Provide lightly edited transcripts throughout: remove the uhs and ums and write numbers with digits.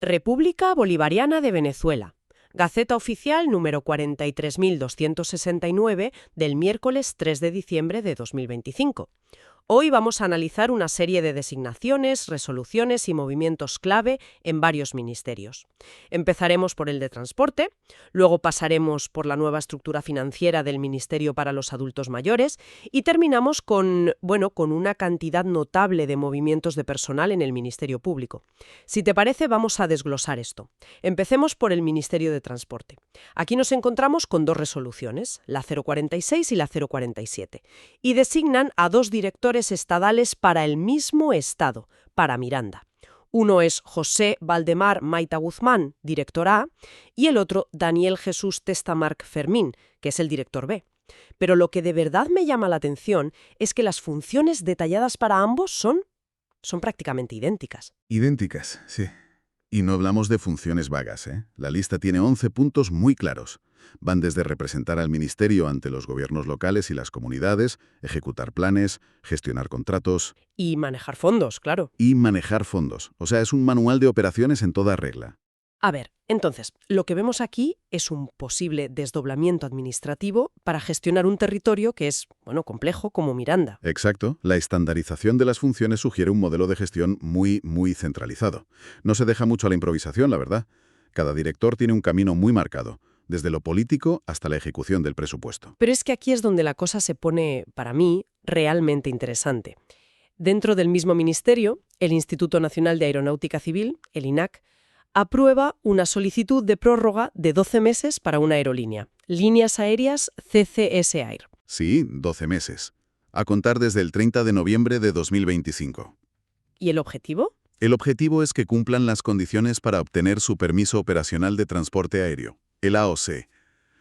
República Bolivariana de Venezuela. Gaceta Oficial número 43.269 del miércoles 3 de diciembre de 2025. Hoy vamos a analizar una serie de designaciones, resoluciones y movimientos clave en varios ministerios. Empezaremos por el de Transporte, luego pasaremos por la nueva estructura financiera del Ministerio para los Adultos Mayores y terminamos con una cantidad notable de movimientos de personal en el Ministerio Público. Si te parece, vamos a desglosar esto. Empecemos por el Ministerio de Transporte. Aquí nos encontramos con dos resoluciones, la 046 y la 047, y designan a dos directores estadales para el mismo estado, para Miranda. Uno es José Valdemar Maita Guzmán, director A, y el otro Daniel Jesús Testamarc Fermín, que es el director B. Pero lo que de verdad me llama la atención es que las funciones detalladas para ambos son prácticamente idénticas. Idénticas, sí. Y no hablamos de funciones vagas, ¿eh? La lista tiene 11 puntos muy claros. Van desde representar al ministerio ante los gobiernos locales y las comunidades, ejecutar planes, gestionar contratos... Y manejar fondos, claro. Y manejar fondos. O sea, es un manual de operaciones en toda regla. A ver, entonces, lo que vemos aquí es un posible desdoblamiento administrativo para gestionar un territorio que es, complejo como Miranda. Exacto. La estandarización de las funciones sugiere un modelo de gestión muy centralizado. No se deja mucho a la improvisación, la verdad. Cada director tiene un camino muy marcado, desde lo político hasta la ejecución del presupuesto. Pero es que aquí es donde la cosa se pone, para mí, realmente interesante. Dentro del mismo ministerio, el Instituto Nacional de Aeronáutica Civil, el INAC, aprueba una solicitud de prórroga de 12 meses para una aerolínea, Líneas Aéreas CCS Air. Sí, 12 meses. A contar desde el 30 de noviembre de 2025. ¿Y el objetivo? El objetivo es que cumplan las condiciones para obtener su permiso operacional de transporte aéreo, el AOC.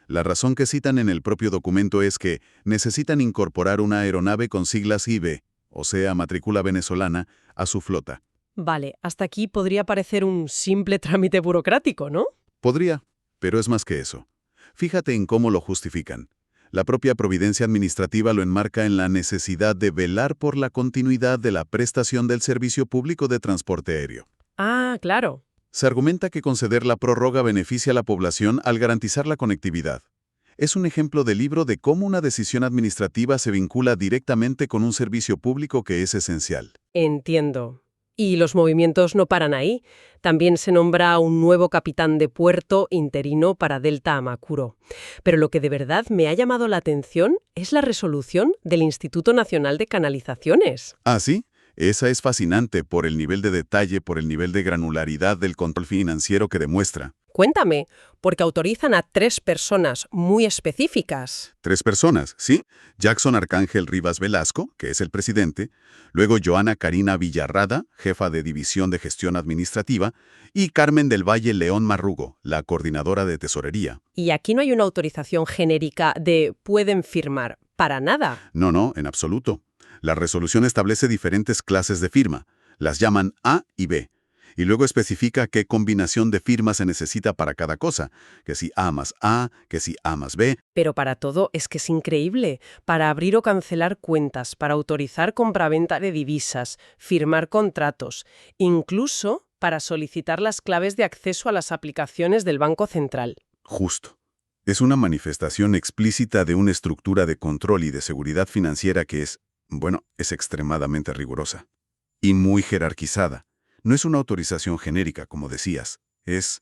La razón que citan en el propio documento es que necesitan incorporar una aeronave con siglas IB, o sea, matrícula venezolana, a su flota. Vale, hasta aquí podría parecer un simple trámite burocrático, ¿no? Podría, pero es más que eso. Fíjate en cómo lo justifican. La propia providencia administrativa lo enmarca en la necesidad de velar por la continuidad de la prestación del servicio público de transporte aéreo. Ah, claro. Se argumenta que conceder la prórroga beneficia a la población al garantizar la conectividad. Es un ejemplo de libro de cómo una decisión administrativa se vincula directamente con un servicio público que es esencial. Entiendo. Y los movimientos no paran ahí. También se nombra un nuevo capitán de puerto interino para Delta Amacuro. Pero lo que de verdad me ha llamado la atención es la resolución del Instituto Nacional de Canalizaciones. ¿Ah, sí? Esa es fascinante por el nivel de detalle, por el nivel de granularidad del control financiero que demuestra. Cuéntame, porque autorizan a 3 personas muy específicas. 3 personas, ¿sí? Jackson Arcángel Rivas Velasco, que es el presidente, luego Joana Karina Villarrada, jefa de División de Gestión Administrativa, y Carmen del Valle León Marrugo, la coordinadora de Tesorería. Y aquí no hay una autorización genérica de pueden firmar, para nada. No, en absoluto. La resolución establece diferentes clases de firma. Las llaman A y B. Y luego especifica qué combinación de firmas se necesita para cada cosa, que si A más A, que si A más B. Pero para todo es que es increíble. Para abrir o cancelar cuentas, para autorizar compraventa de divisas, firmar contratos, incluso para solicitar las claves de acceso a las aplicaciones del Banco Central. Justo. Es una manifestación explícita de una estructura de control y de seguridad financiera que es extremadamente rigurosa y muy jerarquizada. No es una autorización genérica, como decías. Es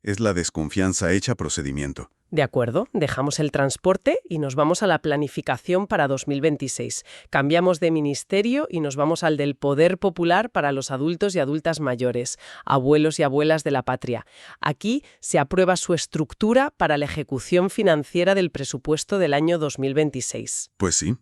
la desconfianza hecha procedimiento. De acuerdo, dejamos el transporte y nos vamos a la planificación para 2026. Cambiamos de ministerio y nos vamos al del poder popular para los adultos y adultas mayores, abuelos y abuelas de la patria. Aquí se aprueba su estructura para la ejecución financiera del presupuesto del año 2026. Pues sí.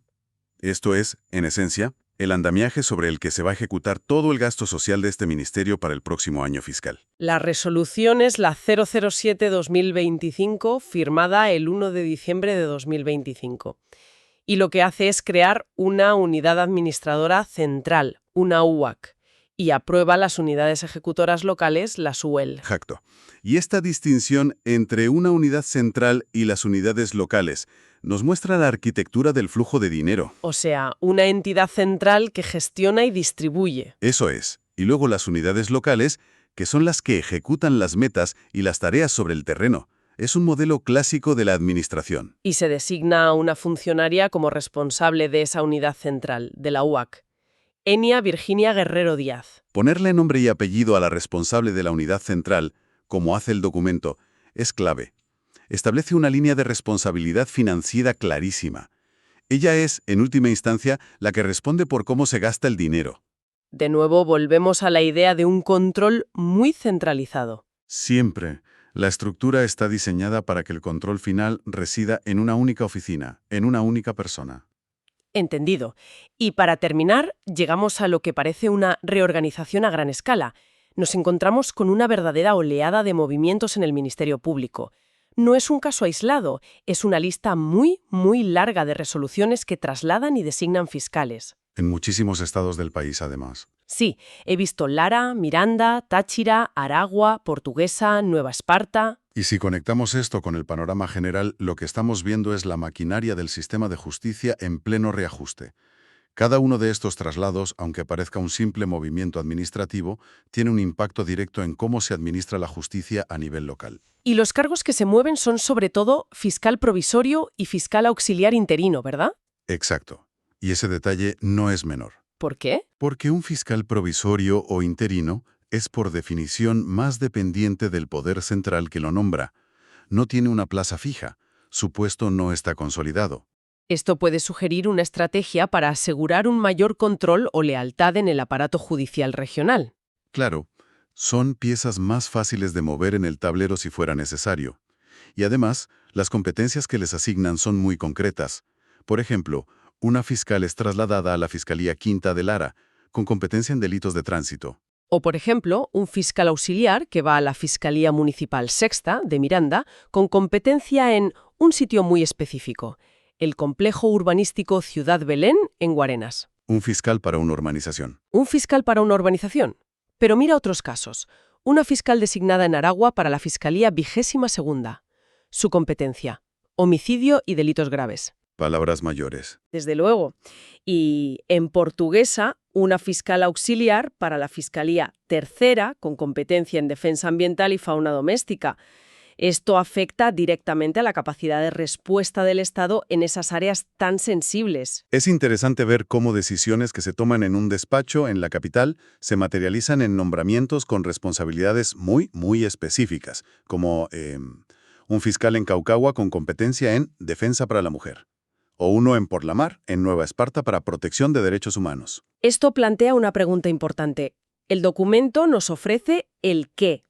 Esto es, en esencia, el andamiaje sobre el que se va a ejecutar todo el gasto social de este ministerio para el próximo año fiscal. La resolución es la 007-2025, firmada el 1 de diciembre de 2025. Y lo que hace es crear una unidad administradora central, una UAC, y aprueba las unidades ejecutoras locales, las UEL. Exacto. Y esta distinción entre una unidad central y las unidades locales nos muestra la arquitectura del flujo de dinero. O sea, una entidad central que gestiona y distribuye. Eso es. Y luego las unidades locales que son las que ejecutan las metas y las tareas sobre el terreno. Es un modelo clásico de la administración. Y se designa a una funcionaria como responsable de esa unidad central, de la UAC. Enia Virginia Guerrero Díaz. Ponerle nombre y apellido a la responsable de la unidad central, como hace el documento, es clave. Establece una línea de responsabilidad financiera clarísima. Ella es, en última instancia, la que responde por cómo se gasta el dinero. De nuevo, volvemos a la idea de un control muy centralizado. Siempre. La estructura está diseñada para que el control final resida en una única oficina, en una única persona. Entendido. Y para terminar, llegamos a lo que parece una reorganización a gran escala. Nos encontramos con una verdadera oleada de movimientos en el Ministerio Público. No es un caso aislado, es una lista muy, muy larga de resoluciones que trasladan y designan fiscales. En muchísimos estados del país, además. Sí, he visto Lara, Miranda, Táchira, Aragua, Portuguesa, Nueva Esparta. Y si conectamos esto con el panorama general, lo que estamos viendo es la maquinaria del sistema de justicia en pleno reajuste. Cada uno de estos traslados, aunque parezca un simple movimiento administrativo, tiene un impacto directo en cómo se administra la justicia a nivel local. Y los cargos que se mueven son sobre todo fiscal provisorio y fiscal auxiliar interino, ¿verdad? Exacto. Y ese detalle no es menor. ¿Por qué? Porque un fiscal provisorio o interino es por definición más dependiente del poder central que lo nombra. No tiene una plaza fija. Su puesto no está consolidado. Esto puede sugerir una estrategia para asegurar un mayor control o lealtad en el aparato judicial regional. Claro, son piezas más fáciles de mover en el tablero si fuera necesario. Y además, las competencias que les asignan son muy concretas. Por ejemplo, una fiscal es trasladada a la Fiscalía Quinta de Lara, con competencia en delitos de tránsito. O, por ejemplo, un fiscal auxiliar que va a la Fiscalía Municipal Sexta de Miranda, con competencia en un sitio muy específico, el complejo urbanístico Ciudad Belén en Guarenas. Un fiscal para una urbanización. Un fiscal para una urbanización. Pero mira otros casos. Una fiscal designada en Aragua para la Fiscalía 22ª. Su competencia: homicidio y delitos graves. Palabras mayores. Desde luego. Y en Portuguesa, una fiscal auxiliar para la Fiscalía Tercera, con competencia en defensa ambiental y fauna doméstica. Esto afecta directamente a la capacidad de respuesta del Estado en esas áreas tan sensibles. Es interesante ver cómo decisiones que se toman en un despacho en la capital se materializan en nombramientos con responsabilidades muy, muy específicas, como un fiscal en Caucagua con competencia en defensa para la mujer, o uno en Porlamar, en Nueva Esparta, para protección de derechos humanos. Esto plantea una pregunta importante. El documento nos ofrece el qué,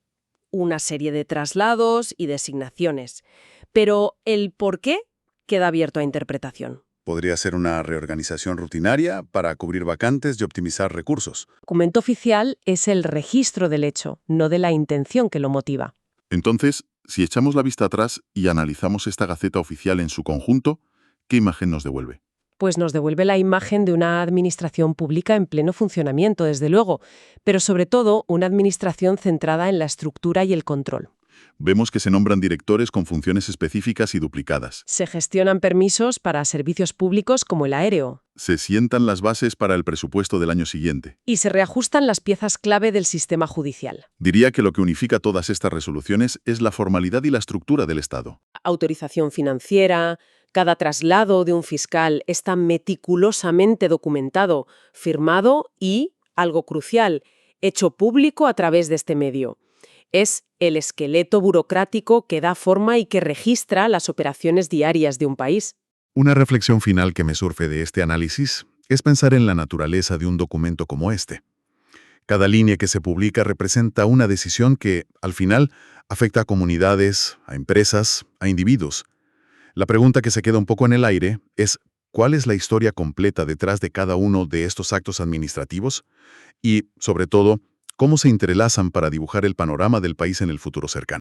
una serie de traslados y designaciones, pero el por qué queda abierto a interpretación. Podría ser una reorganización rutinaria para cubrir vacantes y optimizar recursos. El documento oficial es el registro del hecho, no de la intención que lo motiva. Entonces, si echamos la vista atrás y analizamos esta Gaceta Oficial en su conjunto, ¿qué imagen nos devuelve? Pues nos devuelve la imagen de una administración pública en pleno funcionamiento, desde luego, pero sobre todo una administración centrada en la estructura y el control. Vemos que se nombran directores con funciones específicas y duplicadas. Se gestionan permisos para servicios públicos como el aéreo. Se sientan las bases para el presupuesto del año siguiente. Y se reajustan las piezas clave del sistema judicial. Diría que lo que unifica todas estas resoluciones es la formalidad y la estructura del Estado. Autorización financiera. Cada traslado de un fiscal está meticulosamente documentado, firmado y, algo crucial, hecho público a través de este medio. Es el esqueleto burocrático que da forma y que registra las operaciones diarias de un país. Una reflexión final que me surge de este análisis es pensar en la naturaleza de un documento como este. Cada línea que se publica representa una decisión que, al final, afecta a comunidades, a empresas, a individuos. La pregunta que se queda un poco en el aire es ¿cuál es la historia completa detrás de cada uno de estos actos administrativos? Y, sobre todo, ¿cómo se entrelazan para dibujar el panorama del país en el futuro cercano?